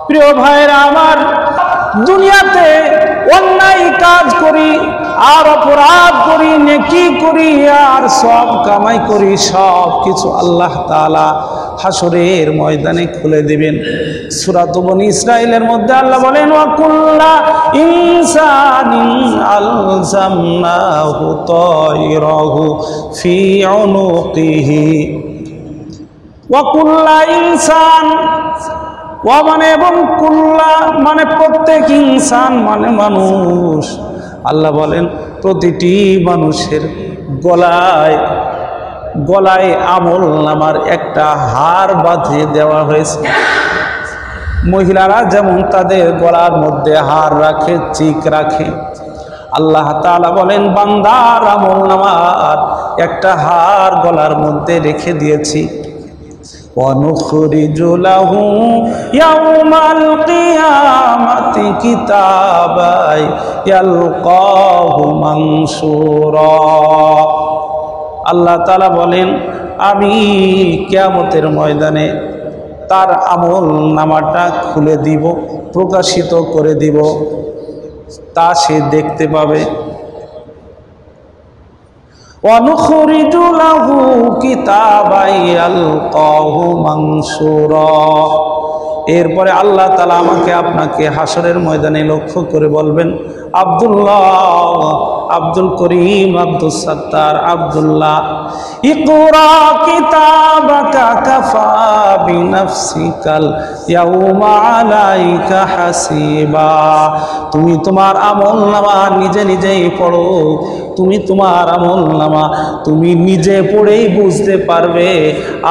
প্রিয় ভাইরা আমার, দুনিয়াতে অন্যায় কাজ করি আর অপরাধ করি, নেকি করি আর সব কামাই করি, সব কিছু আল্লাহ তাআলা হাসরের ময়দানে খুলে দিবেন। সূরা বনী ইসরাঈলের মধ্যে আল্লাহ বলেন, ওয়া কুল্লা ইনসানিন আলজামনাহু তায়রাহু ফি উনুকিহি। ওয়া কুল্লা ইনসান, ওয়া মানে এবং কুল্লা মানে প্রত্যেক, ইনসান মানে মানুষ। আল্লাহ বলেন প্রতিটি মানুষের গলায় গলায় আমল নামার একটা হার বাঁধিয়ে দেওয়া হয়েছে। মহিলারা যেমন তাদের গলার মধ্যে হার রাখে, চিক রাখে, আল্লাহ তাআলা বলেন বান্দার আমল নামার একটা হার গলার মধ্যে রেখে দিয়েছি। وَنُخْرِجُ لَهُ يَوْمَ الْقِيَامَةِ كِتَابًا يَلْقَاهُ مَنشُورًا। আল্লাহ তাআলা বলেন আমি কিয়ামতের ময়দানে তার আমল নামাটা খুলে দিব, প্রকাশিত করে দিব, তা সে দেখতে পাবে। وَنُخْرِجُ لَهُ كِتَابًا يَلْقَاهُ مَنشُورًا। এরপরে আল্লাহ তাআলা আমাকে আপনাকে হাসরের ময়দানে লক্ষ্য করে বলবেন, আব্দুল্লাহ, আব্দুল করিম, আব্দুল সত্তার, আব্দুল্লাহ, ইকরা কিতাবাকা কাফা বিনাফসিকাল ইয়াউমা আলাইকা হাসিবা। তুমি তোমার আমলনামা নিজে নিজেই পড়ো, তুমি তোমার আমলনামা তুমি নিজে পড়েই বুঝতে পারবে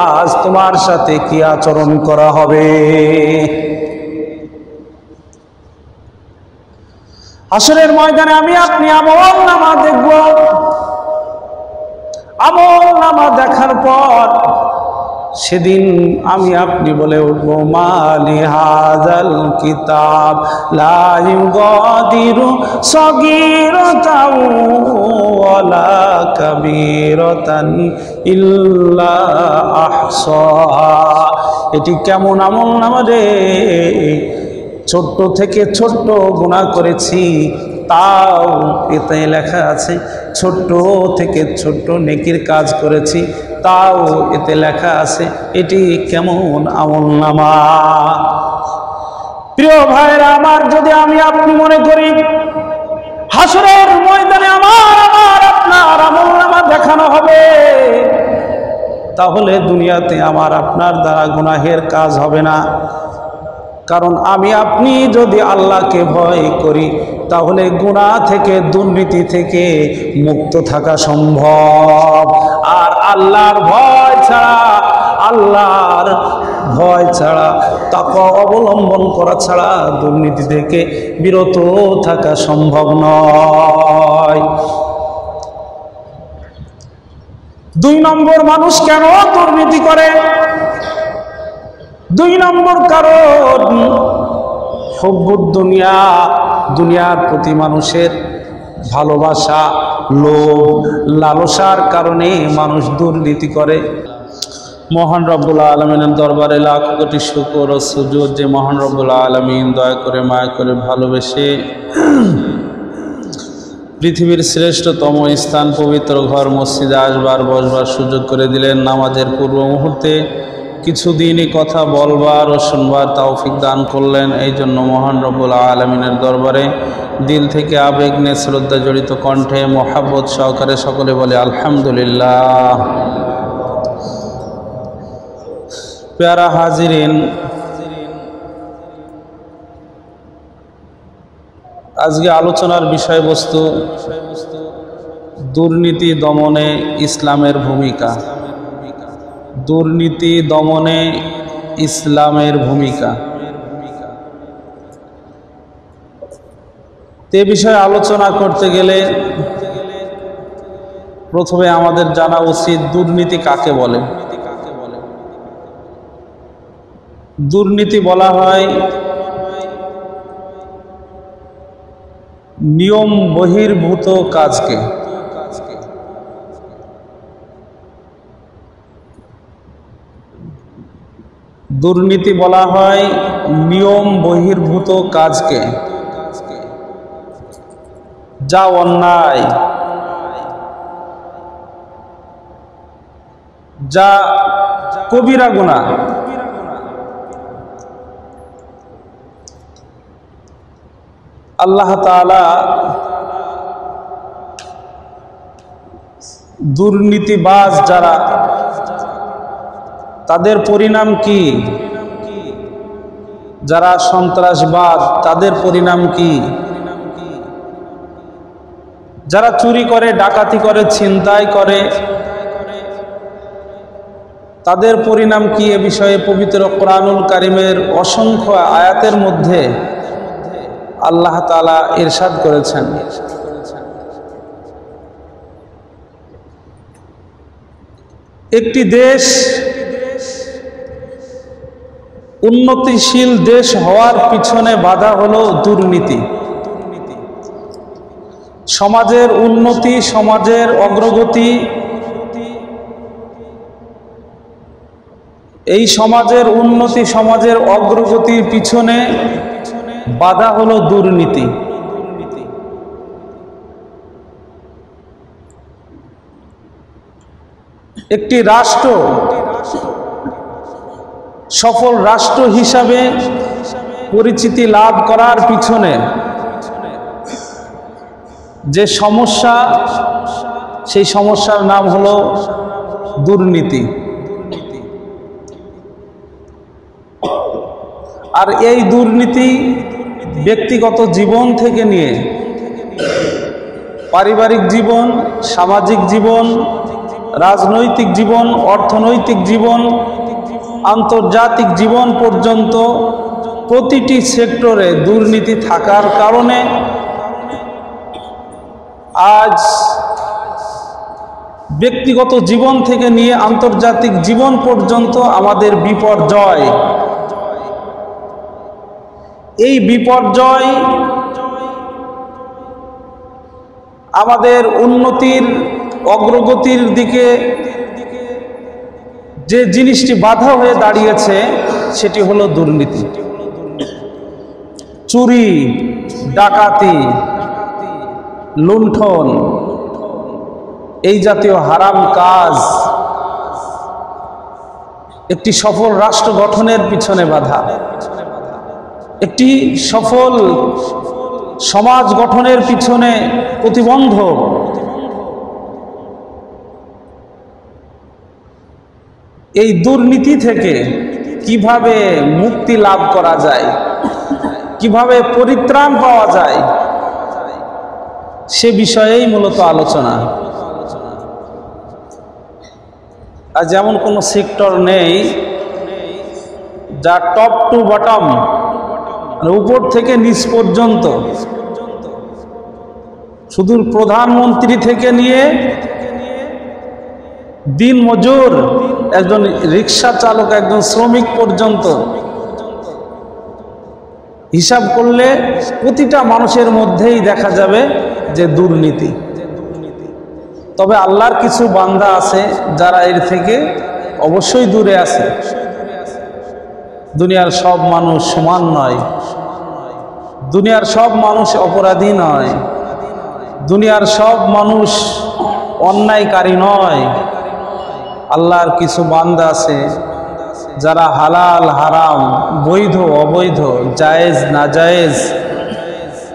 আজ তোমার সাথে কি আচরণ করা হবে। হাসরের ময়দানে আমি আপনি আমলনামা দেখব। আমলনামা দেখার পর সেদিন আমি আপনি বলে উঠবো, মালি হাযাল কিতাব লা ইউগাদিরু সগীরাতাও ওয়ালা কাবীরাতান ইল্লা আহসাহা। এটি কেমন আমলনামা রে, ছোট্ট থেকে ছোট্ট গুনাহ করেছি তাও এতে লেখা আছে, ছোট্ট থেকে ছোট্ট নেকির কাজ করেছি তাও এতে লেখা আছে। এটি কেমন আমলনামা। প্রিয় ভাইরা আমার, যদি আমি আপনি মনে করি হাসরের ময়দানে আমার আপনার আমলনামা দেখানো হবে, তাহলে দুনিয়াতে আমার আপনার দ্বারা গুনাহের কাজ হবে না। কারণ আমি আপনি যদি আল্লাহকে ভয় করি তাহলে গুনাহ থেকে, দুর্নীতি থেকে মুক্ত থাকা সম্ভব। আর আল্লাহর ভয় ছাড়া তাকওয়া অবলম্বন করা ছাড়া দুর্নীতি থেকে বিরত থাকা সম্ভব নয়। 2 নম্বর মানুষ কেন দুর্নীতি করে? 2 নম্বর কারণ হুব্বুদ দুনিয়া, দুনিয়ার প্রতি মানুষের ভালোবাসা, লোভ, লালসার কারণে মানুষ দুর্নীতি করে। মহান রব্বুল আলামিনের দরবারে লাখ কোটি শুকর ও সুজুদ যে মহান রব্বুল আলামিন দয়া করে, মায়া করে, ভালোবেসে পৃথিবীর শ্রেষ্ঠতম স্থান পবিত্র ঘর মসজিদে আসবার বসবার সুযোগ করে দিলেন। নামাজের পূর্ব মুহূর্তে কিছুদিনই কথা বলবার ও শুনবার তৌফিক দান করলেন। এই জন্য মহান রব্বুল আলামিনের দরবারে দিল থেকে আবেগ নিয়ে শ্রদ্ধা জড়িত কণ্ঠে মোহাব্বত সহকারে সকলে বলে আলহামদুলিল্লাহ। প্যারা হাজিরিন, আজকে আলোচনার বিষয়বস্তু দুর্নীতি দমনে ইসলামের ভূমিকা। দুর্নীতি দমনে ইসলামের ভূমিকা, এ বিষয়ে আলোচনা করতে গেলে প্রথমে আমাদের জানা উচিত দুর্নীতি কাকে বলে। দুর্নীতি বলা হয় নিয়ম বহির্ভূত কাজকে। দুর্নীতি বলা হয় নিয়ম বহির্ভূত কাজকে, যা অন্যায়, যা কবিরা গুনাহ। আল্লাহ তাআলা দুর্নীতিবাজ যারা, তাদের পরিণাম কি? যারা সন্ত্রাসবাদ, তাদের পরিণাম কি? যারা চুরি করে, ডাকাতি করে, ছিনতাই করে, তাদের পরিণাম কি? এ বিষয়ে পবিত্র কোরআনুল কারীমের অসংখ্য আয়াতের মধ্যে আল্লাহ তাআলা ইরশাদ করেছেন। একটি দেশ উন্নতিশীল দেশ হওয়ার পিছনে বাধা হলো দুর্নীতি। সমাজের উন্নতি, সমাজের অগ্রগতি, এই সমাজের উন্নতি, সমাজের অগ্রগতির পিছনে বাধা হলো দুর্নীতি। একটি রাষ্ট্র সফল রাষ্ট্র হিসাবে পরিচিতি লাভ করার পিছনে যে সমস্যা, সেই সমস্যার নাম হলো দুর্নীতি। আর এই দুর্নীতি ব্যক্তিগত জীবন থেকে নিয়ে পারিবারিক জীবন, সামাজিক জীবন, রাজনৈতিক জীবন, অর্থনৈতিক জীবন, আন্তর্জাতিক জীবন পর্যন্ত প্রতিটি সেক্টরে দুর্নীতি থাকার কারণে আজ ব্যক্তিগত জীবন থেকে নিয়ে আন্তর্জাতিক জীবন পর্যন্ত আমাদের বিপর্যয়। এই বিপর্যয় আমাদের উন্নতির, অগ্রগতির দিকে যে জিনিসটি বাধা হয়ে দাঁড়িয়েছে সেটি হলো দুর্নীতি। চুরি, ডাকাতি, লুণ্ঠন, এই জাতীয় হারাম কাজ একটি সফল রাষ্ট্র গঠনের পিছনে বাধা, একটি সফল সমাজ গঠনের পিছনে প্রতিবন্ধক। এই দুর্নীতি থেকে কিভাবে মুক্তি লাভ করা যায়, কিভাবে পরিত্রাণ পাওয়া যায়, সে বিষয়েই মূলত আলোচনা। আর যেমন কোনো সেক্টর নেই যা টপ টু বটম, উপর থেকে নিচ পর্যন্ত, শুধু প্রধানমন্ত্রী থেকে নিয়ে দিন মজুর, একজন রিক্সা চালক, একজন শ্রমিক পর্যন্ত হিসাব করলে প্রতিটা মানুষের মধ্যেই দেখা যাবে যে দুর্নীতি। তবে আল্লাহর কিছু বান্দা আছে যারা এর থেকে অবশ্যই দূরে আছে। দুনিয়ার সব মানুষ সমান নয়, দুনিয়ার সব মানুষ অপরাধী নয়, দুনিয়ার সব মানুষ অন্যায়কারী নয়। আল্লাহর কিছু বান্দা আছে যারা হালাল হারাম, বৈধ অবৈধ, জায়েজ নাজায়েজ,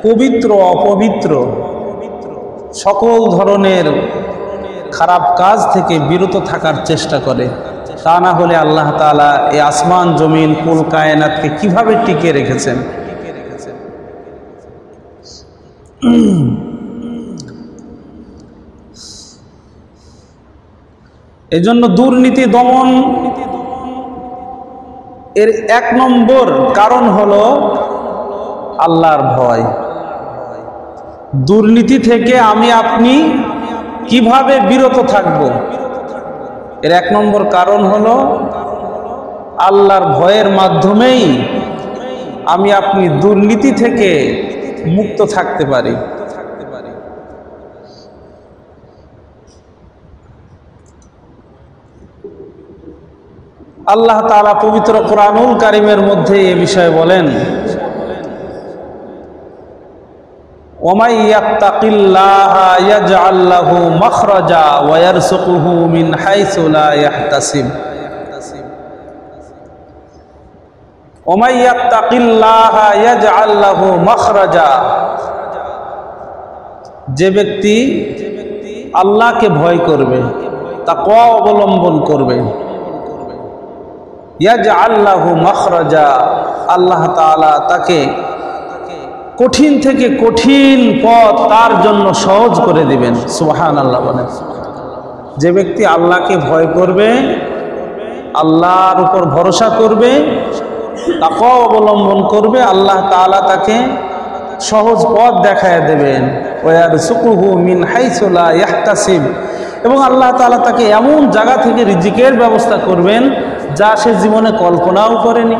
পবিত্র অপবিত্র সকল ধরনের খারাপ কাজ থেকে বিরত থাকার চেষ্টা করে। তা না হলে আল্লাহ তাআলা এই আসমান জমিন কুল কায়নাতকে কিভাবে টিকিয়ে রেখেছেন। এজন্য দুর্নীতি দমন এর এক নম্বর কারণ হলো আল্লাহর ভয়। দুর্নীতি থেকে আমি আপনি কিভাবে বিরত থাকব, এর এক নম্বর কারণ হলো আল্লাহর ভয়ের মাধ্যমেই আমি আপনি দুর্নীতি থেকে মুক্ত থাকতে পারি। আল্লাহ তাআলা পবিত্র কোরআনুল কারীমের মধ্যে এ বিষয়ে বলেন, ওমাই ইয়াত্তাকিল্লাহা ইয়াজআল লাহু মাখরাজা ওয়া ইয়ারযুকুহু মিন হাইসু লা ইয়াহতাসিব। ওমাই ইয়াত্তাকিল্লাহা ইয়াজআল লাহু মাখরাজা, যে ব্যক্তি আল্লাহকে ভয় করবে, তাকওয়া অবলম্বন করবে, ইয়াজআল লাহু মাখরাজা, আল্লাহ তাআলা তাকে কঠিন থেকে কঠিন পথ তার জন্য সহজ করে দিবেন। সুবহানাল্লাহ বলেন। যে ব্যক্তি আল্লাহকে ভয় করবে, আল্লাহর উপর ভরসা করবে, তাকওয়া অবলম্বন করবে, আল্লাহ তাআলা তাকে সহজ পথ দেখায় দেবেন। ওয়ারযুকুহু মিন হাইসু লা ইয়াহতাসিব, এবং আল্লাহ তাআলা তাকে এমন জায়গা থেকে রিজিকের ব্যবস্থা করবেন যা সে জীবনে কল্পনাও করেনি।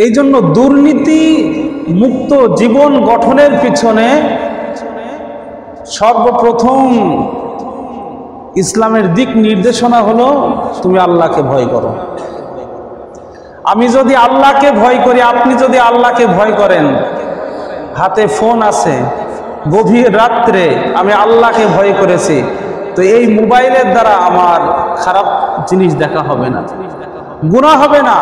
এই জন্য দুর্নীতি মুক্ত জীবন গঠনের পিছনে সর্বপ্রথম ইসলামের দিক নির্দেশনা হলো তুমি আল্লাহকে ভয় করো। আমি যদি আল্লাহকে ভয় করি, আপনি যদি আল্লাহকে ভয় করেন, হাতে ফোন আছে, গভীর রাত্রে আমি আল্লাহকে ভয় করেছি, তো এই মোবাইলের দ্বারা আমার খারাপ জিনিস দেখা হবে না, গুনাহ হবে না।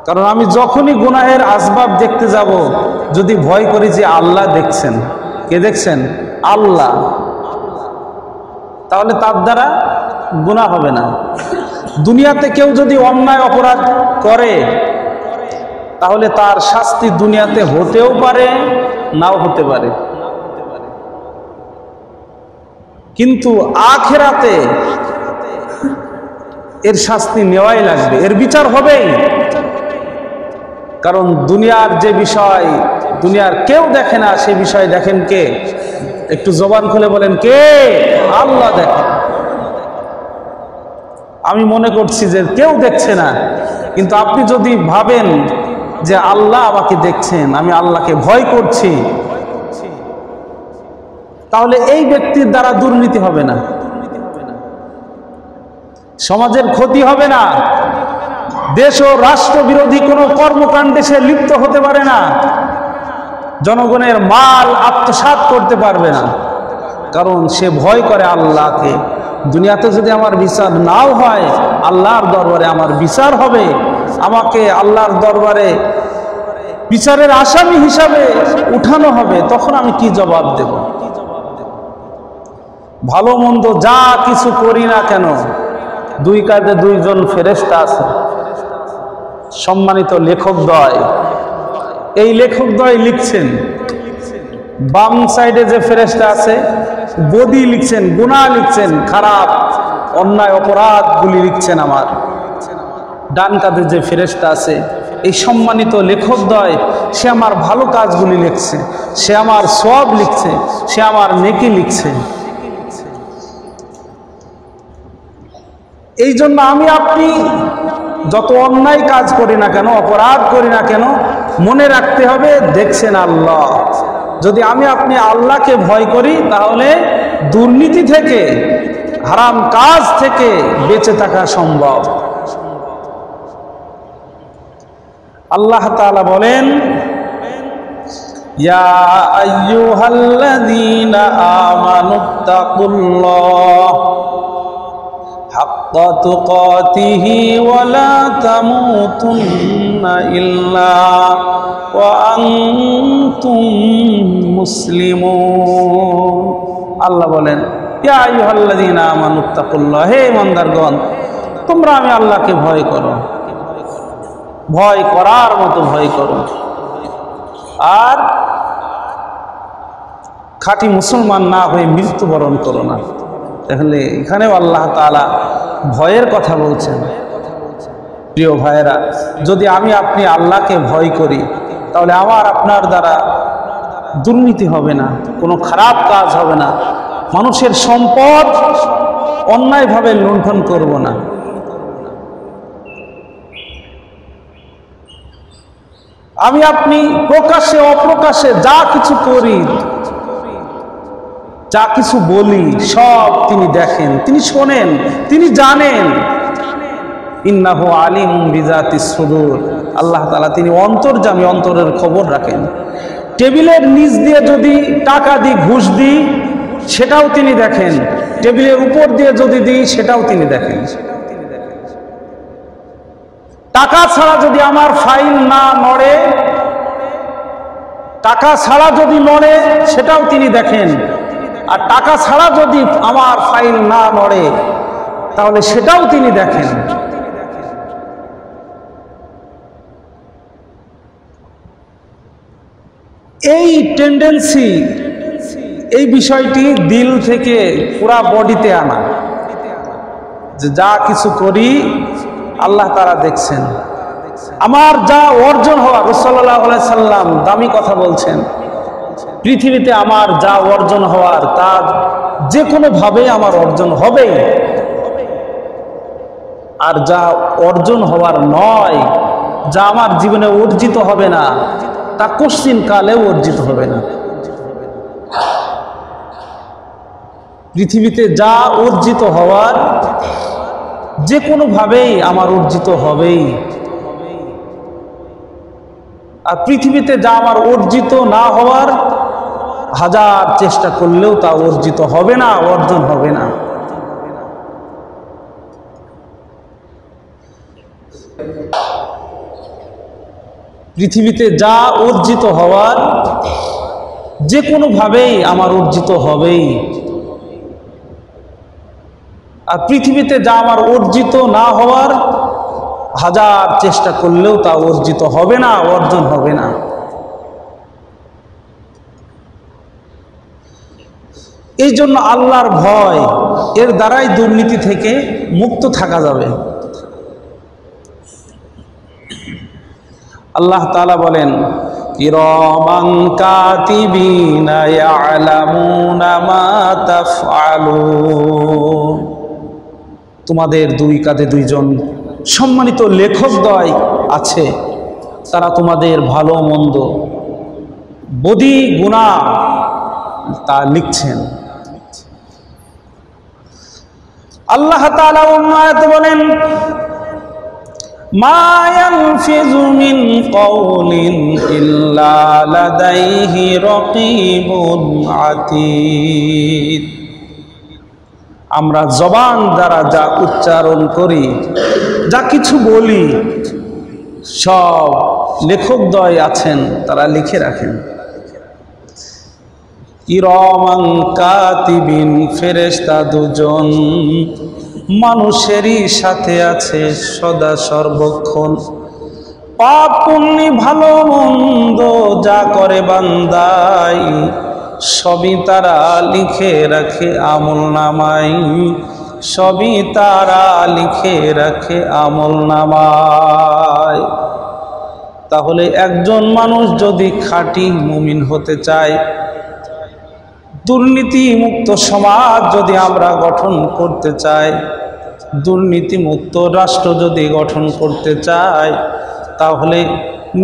কারণ আমি যখনই গুনাহের আসবাব দেখতে যাব, যদি ভয় করি যে আল্লাহ দেখছেন, কে দেখছেন? আল্লাহ, তাহলে তার দ্বারা গুনাহ হবে না। দুনিয়াতে কেউ যদি অন্যায় অপরাধ করে, তাহলে তার শাস্তি দুনিয়াতে হতেও পারে, নাও হতে পারে, কিন্তু আখিরাতে এর শাস্তি নেওয়াই লাগবে, এর বিচার হবেই। কারণ দুনিয়ার যে বিষয় দুনিয়ার কেউ দেখে না, সে বিষয় দেখেন কে? একটু জবান খুলে বলেন, কে? আল্লাহ দেখেন। আমি মনে করছি যে কেউ দেখছে না, কিন্তু আপনি যদি ভাবেন যে আল্লাহ আমাকে দেখছেন, আমি আল্লাহকে ভয় করছি, তাহলে এই ব্যক্তির দ্বারা দুর্নীতি হবে না, সমাজের ক্ষতি হবে না, দেশ ও রাষ্ট্র বিরোধী কোনো কর্মকাণ্ডে সে লিপ্ত হতে পারে না, জনগণের মাল আত্মসাৎ করতে পারবে না, কারণ সে ভয় করে আল্লাহকে। দুনিয়াতে যদি আমার বিচার নাও হয়, আল্লাহর দরবারে আমার বিচার হবে, আমাকে আল্লাহর দরবারে বিচারের আসামি হিসাবে উঠানো হবে, তখন আমি কি জবাব দেব? ভালো মন্দ যা কিছু করি না কেন, দুই কাঁধে দুইজন ফেরেশতা আছে, সম্মানিত লেখকদ্বয়। এই লেখকদ্বয় লিখছেন, বাম সাইডে যে ফেরেশতা আছে বদি লিখছেন, গুনাহ লিখছেন, খারাপ অন্যায় অপরাধগুলি লিখছেন আমার। ডান কাঁধে যে ফেরেশতা আছে, এই সম্মানিত লেখকদ্বয়, সে আমার ভালো কাজগুলি লিখছে, সে আমার সওয়াব লিখছে, সে আমার নেকি লিখছে। এই জন্য আমি আপনি যত অন্যায় কাজ করি না কেন, অপরাধ করি না কেন, মনে রাখতে হবে দেখছেন আল্লাহ। যদি আমি আপনি আল্লাহকে ভয় করি, তাহলে দুর্নীতি থেকে, হারাম কাজ থেকে বেঁচে থাকা সম্ভব। আল্লাহ তাআলা বলেন, ইয়া আইয়ুহাল্লাযীনা আমানুত্তাকুল্লাহ হাক্কা তুকাতিহি ওয়া লা তামুতুন্না ইল্লা ওয়া আনতুম মুসলিমুন। আল্লাহ বলেন, ইয়া আইয়ুহাল্লাযীনা আমানুত্তাকুল্লাহ, হে ইমানদারগণ, তোমরা আমি আল্লাহকে ভয় করো, ভয় করার মতো ভয় করো, আর খাঁটি মুসলমান না হয়ে মৃত্যুবরণ করো না। তাহলে এখানেও আল্লাহ তাআলা ভয়ের কথা বলছেন। প্রিয় ভাইয়েরা, যদি আমি আপনি আল্লাহকে ভয় করি, তাহলে আমার আপনার দ্বারা দুর্নীতি হবে না, কোনো খারাপ কাজ হবে না, মানুষের সম্পদ অন্যায়ভাবে লুণ্ঠন করব না। আমি আপনি প্রকাশ্যে অপ্রকাশ্যে যা কিছু করি, যা কিছু বলি সব তিনি দেখেন, তিনি শোনেন, তিনি জানেন। ইন্নাহু আলিমুম বিযাতিস সুদূর, আল্লাহ তাআলা তিনি অন্তর্যামী, অন্তরের খবর রাখেন। টেবিলের নিচ দিয়ে যদি টাকা দিই, ঘুষ দিই, সেটাও তিনি দেখেন। টেবিলের উপর দিয়ে যদি দিই, সেটাও তিনি দেখেন। টাকা ছাড়া যদি আমার ফাইল না নড়ে, টাকা ছাড়া যদি নড়ে, সেটাও তিনি দেখেন। আর টাকা ছাড়া যদি আমার ফাইল না নড়ে, তাহলে সেটাও তিনি দেখেন। এই টেন্ডেন্সি, এই বিষয়টি দিল থেকে পুরা বডিতে আনা, যে যা কিছু করি আল্লাহ তাআলা দেখছেন। আমার যা অর্জন হওয়া, রাসূলুল্লাহ সাল্লাল্লাহু আলাইহি সাল্লাম দামি কথা বলছেন, পৃথিবীতে আমার যা অর্জন হওয়ার তা যে কোনোভাবে আমার অর্জন হবেই, আর যা অর্জন হওয়ার নয়, যা আমার জীবনে অর্জিত হবে না, তা কোশ্চিন কালেও অর্জিত হবে না। পৃথিবীতে যা অর্জিত হওয়ার যে কোনোভাবেই আমার অর্জিত হবেই, আর পৃথিবীতে যা আমার অর্জিত না হওয়ার, হাজার চেষ্টা করলেও তা অর্জিত হবে না, অর্জন হবে না। পৃথিবীতে যা অর্জিত হওয়ার যে কোনোভাবেই আমার অর্জিত হবেই, আর পৃথিবীতে যা আমার অর্জিত না হওয়ার, হাজার চেষ্টা করলেও তা অর্জিত হবে না, অর্জন হবে না। এই জন্য আল্লাহর ভয়, এর দ্বারাই দুর্নীতি থেকে মুক্ত থাকা যাবে। আল্লাহ তাআলা বলেন, কিরামান কাতিবিনা ইয়ালামুনা মা তাফআলুন। তোমাদের দুই কাঁধে দুইজন সম্মানিত লেখকদ্বয় আছে, তারা তোমাদের ভালো মন্দ, বদি গুনাহ তা লিখছেন। আল্লাহ তাআলা অন্য আয়াতে বলেন, মা ইয়ালফিযু মিন কাওলিন ইল্লা লাদাইহি রাকীবুন আতীদ। আমরা জবান দ্বারা যা উচ্চারণ করি, যা কিছু বলি, সব লেখকদ্বয় আছেন, তারা লিখে রাখেন। কিরামান কাতিবিন, ফেরেশতা দুজন মানুষেরই সাথে আছে সদা সর্বক্ষণ। পাপ পুণ্য ভালো মন্দ যা করে বান্দাই, সবই তারা লিখে রাখে আমলনামায়, সবই তারা লিখে রাখে আমলনামায়। তাহলে একজন মানুষ যদি খাঁটি মুমিন হতে চায়, দুর্নীতি মুক্ত সমাজ যদি আমরা গঠন করতে চাই, দুর্নীতি মুক্ত রাষ্ট্র যদি গঠন করতে চাই, তাহলে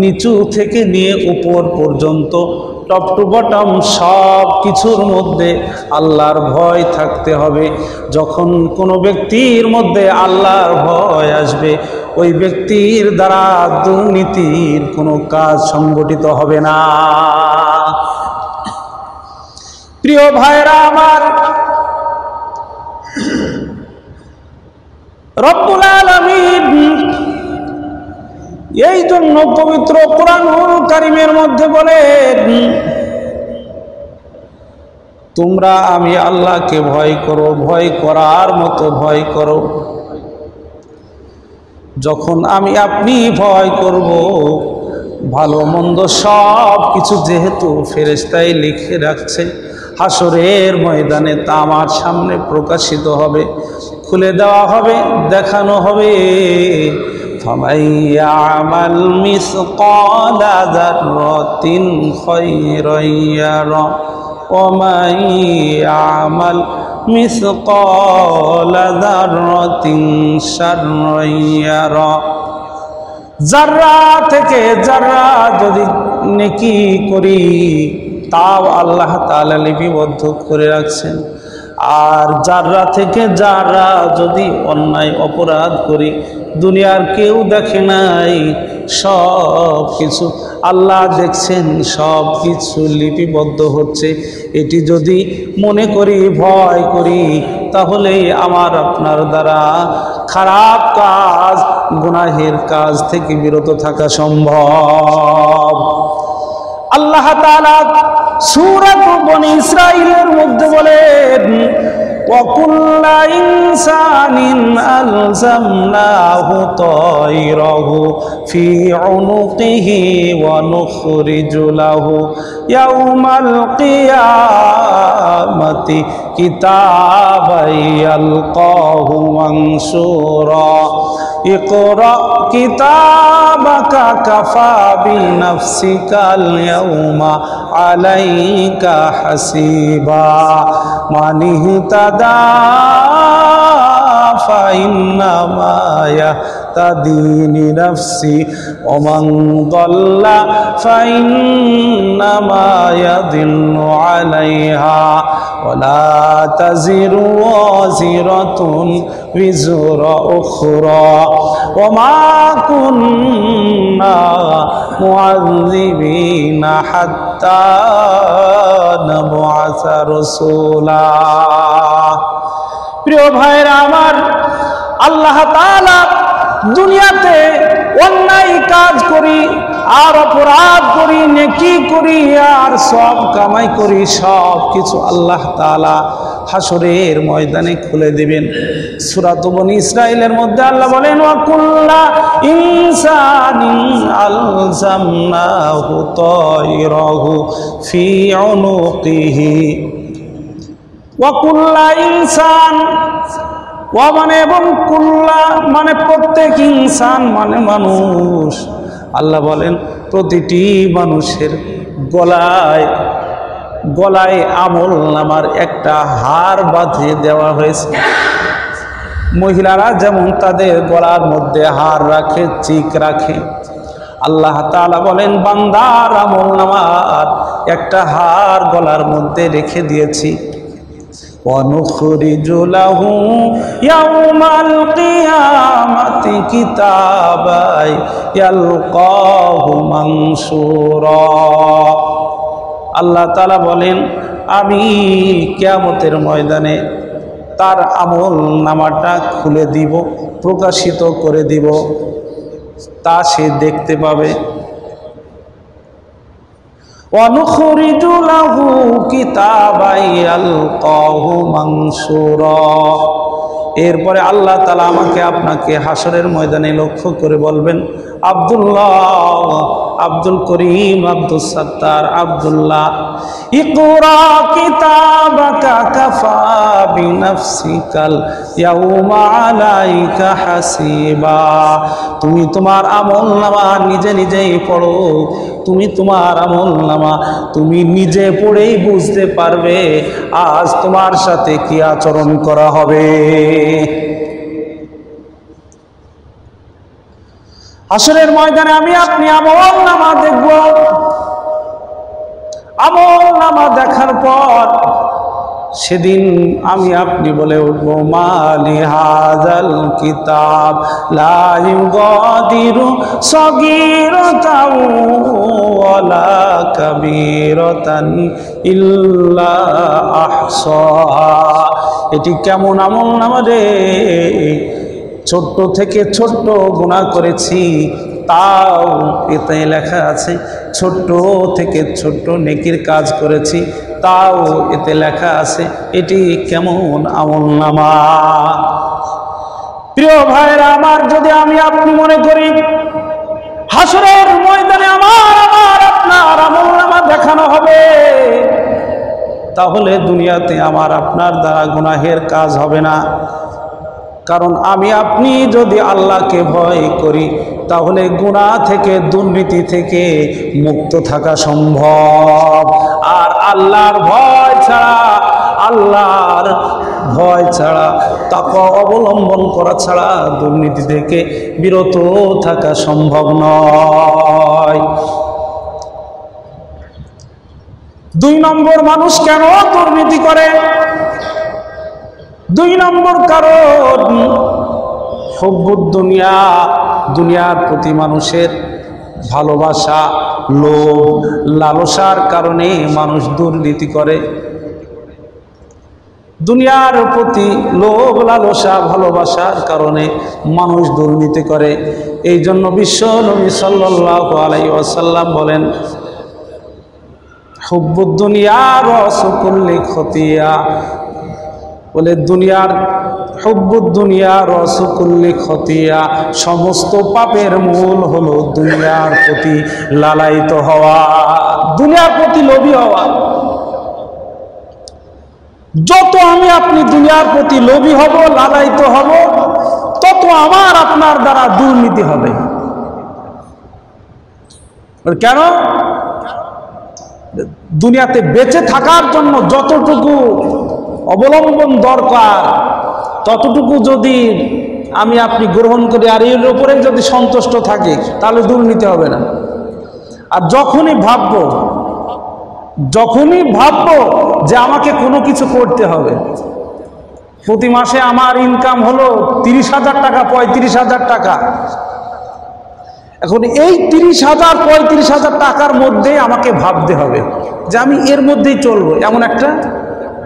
নিচু থেকে নিয়ে উপর পর্যন্ত, টপ টু বটম সব কিছুর মধ্যে আল্লাহর ভয় থাকতে হবে। যখন কোনো ব্যক্তির মধ্যে আল্লাহর ভয় আসবে, ওই ব্যক্তির দ্বারা দুর্নীতির কোনো কাজ সংগঠিত হবে না। প্রিয় ভাইরা আমার, রব্বুল আলামিন এই জন্য পবিত্র কোরআনুল কারীমের মধ্যে বলেন, তোমরা আমি আল্লাহকে ভয় করো, ভয় করার মতো ভয় করো। যখন আমি আপনি ভয় করব, ভালো মন্দ সব কিছু যেহেতু ফেরেশতাই লিখে রাখছে, হাসরের ময়দানে তা আমার সামনে প্রকাশিত হবে, খুলে দেওয়া হবে, দেখানো হবে। ফামান ইয়ামাল মিসকালা যাররাতিন খায়রান ইয়ারা ওয়া মান ইয়ামাল মিসকালা যাররাতিন শাররান ইয়ারা। যাররা থেকে যাররা যদি নেকি করি, তাও আল্লাহ তাআলা লিপিবদ্ধ করে রাখছেন। আর যারা থেকে যারা যদি অন্যায় অপরাধ করি, দুনিয়ার কেউ দেখে নাই, সব কিছু আল্লাহ দেখছেন, সব কিছু লিপিবদ্ধ হচ্ছে। এটি যদি মনে করি, ভয় করি, তাহলে আমার আপনার দ্বারা খারাপ কাজ, গুনাহের কাজ থেকে বিরত থাকা সম্ভব। আল্লাহ তাআলা সূরা বনী ইসরাঈলের মধ্যে বলেন, ওয়াকুল্লা ইনসানিন আলজামনাহু তায়রাহু ফি উনুকিহি ওয়া নুখরিজু লাহু ইয়াওমাল কিয়ামাতি কিতাবান ইয়ালকাহু মানসুরা ইকরা কিতাবাকা কাফা বিনাফসিকাল ইয়াউমা আলাইকা হাসিবা মান ইহতাদা ফাইন্নামা ইয়াহতাদি লিনাফসি ওয়া মান দাল্লা ফাইন্নামা ইয়াদিল্লু আলাইহা ওয়া লা তাজিরু ওয়াজিরাতুন বিজরা উখরা ওয়া মা কুন্না মুআযযিবিনা হাত্তা নাবআসা রাসূলা। প্রিয় ভাইরা আমার, আল্লাহ তাআলা দুনিয়াতে অন্যায় কাজ করি আর অপরাধ করি, নেকি করি আর সব কামাই করি, সব কিছু আল্লাহ তাআলা হাসরের ময়দানে খুলে দিবেন। সূরা বনী ইসরাঈলের মধ্যে আল্লাহ বলেন, ওয়া কুল্লা ইনসানিন আলজামনাহু তায়রাহু ফি উনুকিহি। ওয়া কুল্লা ইনসান, ওয়া মানে এবং কুল্লা মানে প্রত্যেক, ইনসান মানে মানুষ। আল্লাহ বলেন প্রতিটি মানুষের গলায় গলায় আমল নামার একটা হার বাঁধিয়ে দেওয়া হয়েছে। মহিলারা যেমন তাদের গলার মধ্যে হার রাখে, চিক রাখে, আল্লাহ তাআলা বলেন বান্দার আমল নামার একটা হার গলার মধ্যে রেখে দিয়েছি। ওয়ানুখরিজু লাহু ইয়াউমাল কিয়ামাতি কিতাবান ইয়ালকাহু মানসুরা। আল্লাহ তাআলা বলেন আমি কিয়ামতের ময়দানে তার আমল নামাটা খুলে দিব, প্রকাশিত করে দিব, তা সে দেখতে পাবে। ওয়ানুখরিজু লাহু কিতাবান ইয়ালকাহু মানসুরা। এরপরে আল্লাহ তাআলা আমাকে আপনাকে হাসরের ময়দানে লক্ষ্য করে বলবেন, আব্দুল্লাহ, আব্দুল করিম, আব্দুল সত্তার, আব্দুল্লাহ, ইকরা কিতাবাকা কাফা বিনাফসিকাল ইয়াউমা আলাইকা হাসিবা। তুমি তোমার আমলনামা নিজে নিজেই পড়ো, তুমি তোমার আমলনামা তুমি নিজে পড়েই বুঝতে পারবে আজ তোমার সাথে কি আচরণ করা হবে। হাসরের ময়দানে আমি আপনি আমলনামা দেখব। আমলনামা দেখার পর সেদিন আমি আপনি বলে উঠব, মালি হাযাল কিতাব লা ইউগাদিরু সগীরাতাও ওয়ালা কাবীরাতান ইল্লা আহসাহা। এটি কেমন আমলনামা রে, ছোট্ট থেকে ছোট্ট গুনাহ করেছি তাও এতে লেখা আছে, ছোট্ট থেকে ছোট্ট নেকির কাজ করেছি তাও এতে লেখা আছে। এটি কেমন আমলনামা। প্রিয় ভাইরা আমার, যদি আমি আপনি মনে করি হাসরের ময়দানে আমার আপনার আমলনামা দেখানো হবে, তাহলে দুনিয়াতে আমার আপনার দ্বারা গুনাহের কাজ হবে না। কারণ আমি আপনি যদি আল্লাহকে ভয় করি তাহলে গুনাহ থেকে, দুর্নীতি থেকে মুক্ত থাকা সম্ভব। আর আল্লাহর ভয় ছাড়া, আল্লাহর ভয় ছাড়া, তাকওয়া অবলম্বন করা ছাড়া দুর্নীতি থেকে বিরত থাকা সম্ভব নয়। দুই নম্বর, মানুষ কেন দুর্নীতি করে? দুই নম্বর কারণ হুব্বুদ দুনিয়া, দুনিয়ার প্রতি মানুষের ভালোবাসা, লোভ, লালসার কারণে মানুষ দুর্নীতি করে। দুনিয়ার প্রতি লোভ, লালসা, ভালোবাসার কারণে মানুষ দুর্নীতি করে। এই জন্য বিশ্ব নবী সাল্লাল্লাহু আলাইহি ওয়াসাল্লাম বলেন, হুব্বুদ দুনিয়া রাসু কুল্লি খতিয়া, বলে দুনিয়ার হুব্বুদ দুনিয়া রাসু কুল্লি খতিয়া, সমস্ত পাপের মূল হলো দুনিয়ার প্রতি লালায়িত হওয়া, দুনিয়ার প্রতি লোভী হওয়া। যত আমি আপনি দুনিয়ার প্রতি লোভী হব, লালায়িত হব, তত আমার আপনার দ্বারা দুর্নীতি হবে। কেন? দুনিয়াতে বেঁচে থাকার জন্য যতটুকু অবলম্বন দরকার ততটুকু যদি আমি আপনি গ্রহণ করি আর এর উপরে যদি সন্তুষ্ট থাকি, তাহলে দুর্নীতি হবে না। আর যখনই ভাববো যে আমাকে কোনো কিছু করতে হবে, প্রতি মাসে আমার ইনকাম হলো 30,000 টাকা, 35,000 টাকা, এখন এই 30,000 35,000 টাকার মধ্যে আমাকে ভাবতে হবে যে আমি এর মধ্যেই চলবো, এমন একটা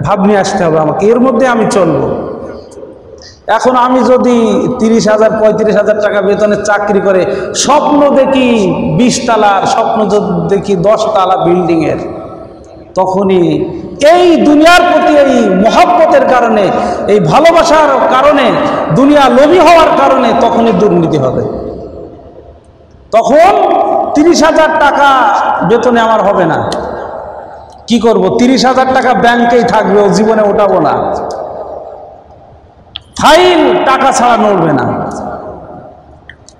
ভাব নিয়ে আসতে হবে আমাকে, এর মধ্যে আমি চলবো। এখন আমি যদি 30,000 35,000 টাকা বেতনের চাকরি করে স্বপ্ন দেখি 20 তলার, স্বপ্ন দেখি 10 তলা বিল্ডিংয়ের, তখনই এই দুনিয়ার প্রতি এই মহব্বতের কারণে, এই ভালোবাসার কারণে, দুনিয়া লোভী হওয়ার কারণে তখনই দুর্নীতি হবে। তখন 30,000 টাকা বেতনে আমার হবে না। কি করব? 30,000 টাকা ব্যাংকেই থাকবে, ও জীবনে ওঠাবো না। ফাইল টাকা ছাড়া নড়বে না।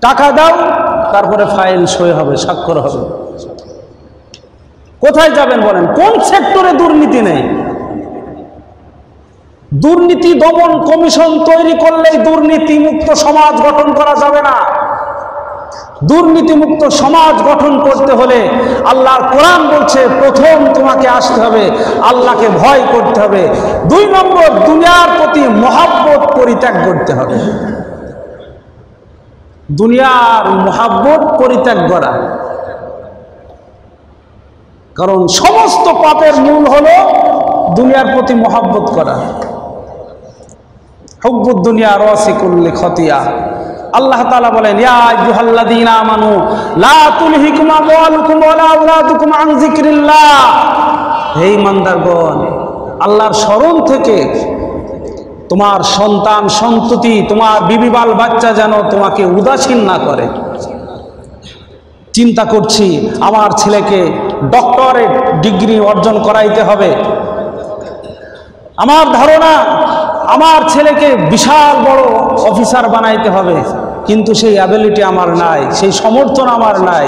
টাকা দাও, তারপরে ফাইল সই হবে, স্বাক্ষর হবে। কোথায় যাবেন বলেন? কোন সেক্টরে দুর্নীতি নেই? দুর্নীতি দমন কমিশন তৈরি করলেই দুর্নীতিমুক্ত সমাজ গঠন করা যাবে না। দুর্নীতিমুক্ত সমাজ গঠন করতে হলে আল্লাহর কোরআন বলছে, প্রথম তোমাকে আসতে হবে আল্লাহকে ভয় করতে হবে। 2 নম্বর, দুনিয়ার প্রতি মহাব্বত পরিত্যাগ করতে হবে। দুনিয়ার মহাব্বত পরিত্যাগ করা, কারণ সমস্ত পাপের মূল হলো দুনিয়ার প্রতি মহাব্বত করা। হুব্বুদ দুনিয়া রাসি কুল্লি খতিয়া। আল্লাহ তাআলা বলেন, ইয়া আইয়ুহাল্লাযীনা আমানু লা তুলহিকুম আমওয়ালুকুম ওয়ালা আওলাদুকুম আন যিকরিল্লাহ। হে ঈমানদারগণ, আল্লাহর স্মরণ থেকে তোমার সন্তান সন্ততি, তোমার বিবি বাল বাচ্চা যেন তোমাকে উদাসীন না করে। চিন্তা করছি আমার ছেলেকে ডক্টরেট ডিগ্রি অর্জন করাইতে হবে, আমার ধারণা আমার ছেলেকে বিশাল বড় অফিসার বানাইতে হবে, কিন্তু সেই অ্যাবিলিটি আমার নাই, সেই সমর্থন আমার নাই।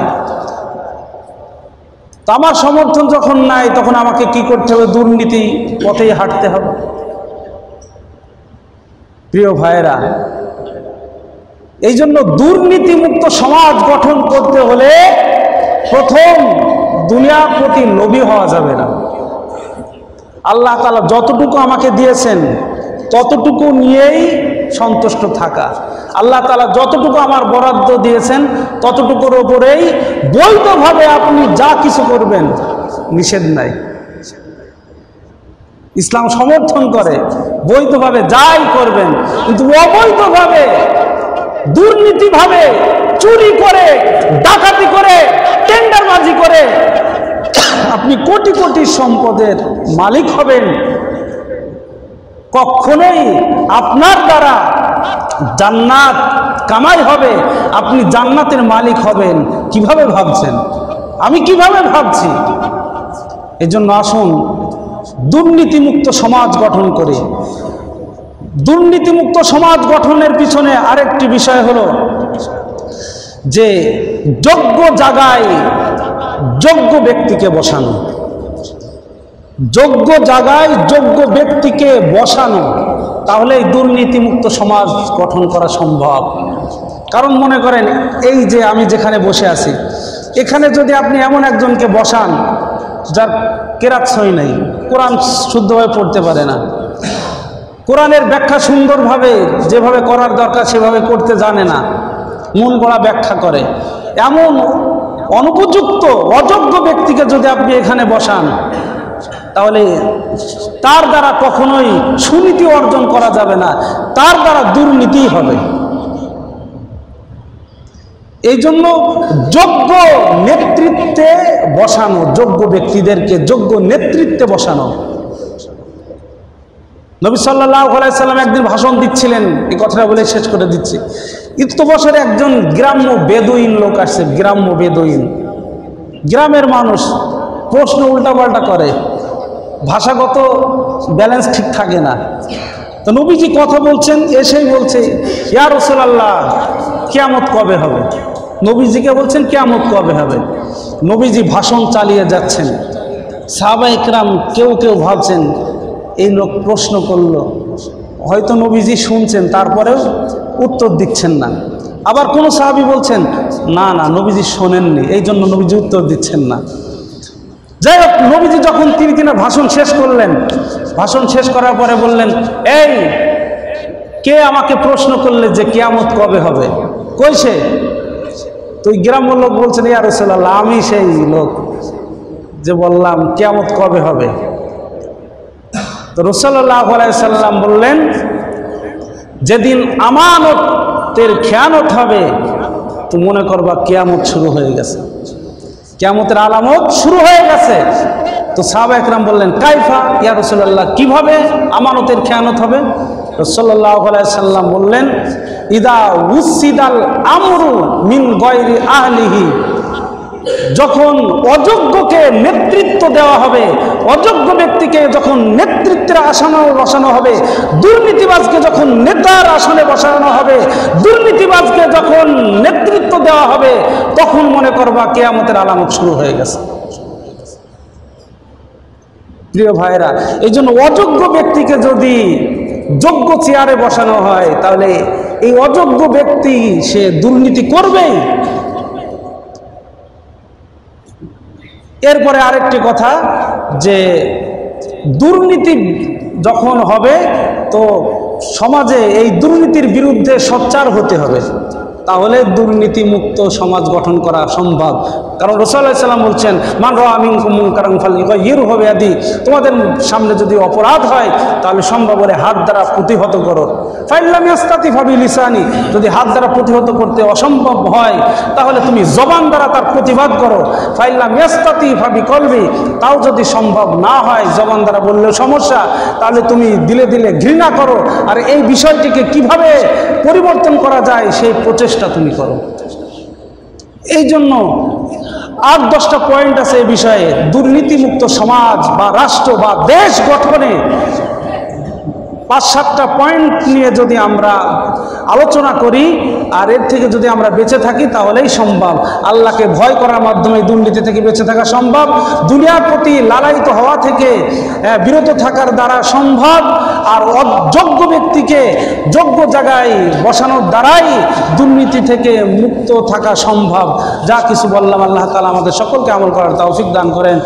তো আমার সমর্থন যখন নাই, তখন আমাকে কি করতে হবে? দুর্নীতি পথেই হাঁটতে হবে। প্রিয় ভাইয়েরা, এই জন্য দুর্নীতিমুক্ত সমাজ গঠন করতে হলে প্রথম দুনিয়ার প্রতি লোভী হওয়া যাবে না। আল্লাহ তাআলা যতটুকু আমাকে দিয়েছেন ততটুকু নিয়েই সন্তুষ্ট থাকা। আল্লাহ তাআলা যতটুকু আমার বরাদ্দ দিয়েছেন ততটুকুর ওপরেই বৈধভাবে আপনি যা কিছু করবেন, নিষেধ নাই। ইসলাম সমর্থন করে বৈধভাবে যাই করবেন, কিন্তু অবৈধভাবে, দুর্নীতিভাবে, চুরি করে, ডাকাতি করে, টেন্ডারবাজি করে আপনি কোটি কোটি সম্পদের মালিক হবেন, কখনোই আপনার দ্বারা জান্নাত কামাই হবে, আপনি জান্নাতের মালিক হবেন কিভাবে ভাবছেন? আমি কিভাবে ভাবছি? এজন্য আসুন দুর্নীতিমুক্ত সমাজ গঠন করি। দুর্নীতিমুক্ত সমাজ গঠনের পিছনে আরেকটি বিষয় হলো যে যোগ্য জায়গায় যোগ্য ব্যক্তিকে বসানো। যোগ্য জায়গায় যোগ্য ব্যক্তিকে বসানো, তাহলে দুর্নীতিমুক্ত সমাজ গঠন করা সম্ভব। কারণ মনে করেন, এই যে আমি যেখানে বসে আছি, এখানে যদি আপনি এমন একজনকে বসান যার কেরাত সই নাই, কোরআন শুদ্ধভাবে পড়তে পারে না, কোরআনের ব্যাখ্যা সুন্দরভাবে যেভাবে করার দরকার সেভাবে করতে জানে না, মন গড়া ব্যাখ্যা করে, এমন অনুপযুক্ত অযোগ্য ব্যক্তিকে যদি আপনি এখানে বসান তাহলে তার দ্বারা কখনোই সুনীতি অর্জন করা যাবে না, তার দ্বারা দুর্নীতি হবে। এই জন্য যোগ্য নেতৃত্বে বসানো, যোগ্য ব্যক্তিদেরকে যোগ্য নেতৃত্বে বসানো। নবী সাল্লাল্লাহু আলাইহি সাল্লাম একদিন ভাষণ দিচ্ছিলেন, এই কথাটা বলে শেষ করে দিচ্ছি। ইত্যবসরে একজন গ্রাম্য বেদুইন লোক আসছে, গ্রাম্য বেদুইন, গ্রামের মানুষ, প্রশ্ন উল্টাপাল্টা করে, ভাষাগত ব্যালেন্স ঠিক থাকে না। তো নবীজি কথা বলছেন, এসেই বলছে, ইয়া রাসূলুল্লাহ কিয়ামত কবে হবে? নবীজিকে বলছেন কিয়ামত কবে হবে। নবীজি ভাষণ চালিয়ে যাচ্ছেন, সাহাবায়ে কেরাম কেউ কেউ ভাবছেন এই লোক প্রশ্ন করলো, হয়তো নবীজি শুনছেন তারপরেও উত্তর দিচ্ছেন না। আবার কোনো সাহাবী বলছেন না না নবীজি শোনেননি, এই জন্য নবীজি উত্তর দিচ্ছেন না। যাই হোক, নবীজি যখন তিনি ভাষণ শেষ করলেন, ভাষণ শেষ করার পরে বললেন, এই কে আমাকে প্রশ্ন করলে যে কিয়ামত কবে হবে? কইছে? তো ওই গ্রাম্য লোক বলছেন, ইয়া রাসূলুল্লাহ আমি সেই লোক যে বললাম কিয়ামত কবে হবে। তো রাসূলুল্লাহ আলাইহিস সাল্লাম বললেন, যেদিন আমানতের খেয়ানত হবে তো মনে করবা কিয়ামত শুরু হয়ে গেছে, কিয়ামতের আলামত শুরু হয়ে গেছে। তো সাহাবায়ে কেরাম বললেন, কাইফা ইয়া রাসূলুল্লাহ, কিভাবে আমানতের খেয়ানত হবে? রাসূলুল্লাহ আলাইহিস সাল্লাম বললেন, ইদা উসিদাল আমরু মিন গায়রি আহলিহি, যখন অযোগ্যকে নেতৃত্ব দেওয়া হবে, অযোগ্য ব্যক্তিকে যখন নেতৃত্বের আসনে বসানো হবে, দুর্নীতিবাজকে যখন নেতার আসনে বসানো হবে, দুর্নীতিবাজকে যখন নেতৃত্ব দেওয়া হবে, তখন মনে করবা কিয়ামতের আলামত শুরু হয়ে গেছে। প্রিয় ভাইরা, এই জন্য অযোগ্য ব্যক্তিকে যদি যোগ্য চেয়ারে বসানো হয় তাহলে এই অযোগ্য ব্যক্তি সে দুর্নীতি করবেই। এরপরে আরেকটি কথা, যে দুর্নীতি যখন হবে তো সমাজে এই দুর্নীতির বিরুদ্ধে সোচ্চার হতে হবে, তাহলে দুর্নীতি মুক্ত সমাজ গঠন করা সম্ভব। কারণ রাসূলুল্লাহ সাল্লাল্লাহু আলাইহি ওয়াসাল্লাম বলছেন, মান রাআ মিনকুম মুনকারান ফালইয়ুগাইয়িরহু বিয়াদিহি, তোমাদের সামনে যদি অপরাধ হয় তাহলে সম্ভব হলে হাত দ্বারা প্রতিহত করো। ফাইন লাম ইয়াস্তাতি ফাবিলিসানি, যদি হাত দ্বারা প্রতিহত করতে অসম্ভব হয় তাহলে তুমি জবান দ্বারা তার প্রতিবাদ করো। ফাইন লাম ইয়াস্তাতি ফাবিকলবি, তাও যদি সম্ভব না হয়, জবান দ্বারা বললেও সমস্যা, তাহলে তুমি দিলে দিলে ঘৃণা করো। আর এই বিষয়টিকে কিভাবে পরিবর্তন করা যায় সেই প্রচেষ্টা তুমি করো। এই জন্য ৮-১০টা পয়েন্ট আছে এই বিষয়ে। দুর্নীতিমুক্ত সমাজ বা রাষ্ট্র বা দেশ গঠনে ৫-৭টা পয়েন্ট নিয়ে যদি আমরা আলোচনা করি আর এর থেকে যদি আমরা বেঁচে থাকি তাহলেই সম্ভব। আল্লাহকে ভয় করার মাধ্যমে দুর্নীতি থেকে বেঁচে থাকা সম্ভব, দুনিয়ার প্রতি লালায়িত হওয়া থেকে বিরত থাকার দ্বারা সম্ভব, আর অযোগ্য ব্যক্তিকে যোগ্য জায়গায় বসানোর দ্বারাই দুর্নীতি থেকে মুক্ত থাকা সম্ভব। যা কিছু বললাম, আল্লাহ তাআলা আমাদের সকলকে আমল করার তৌফিক দান করেন।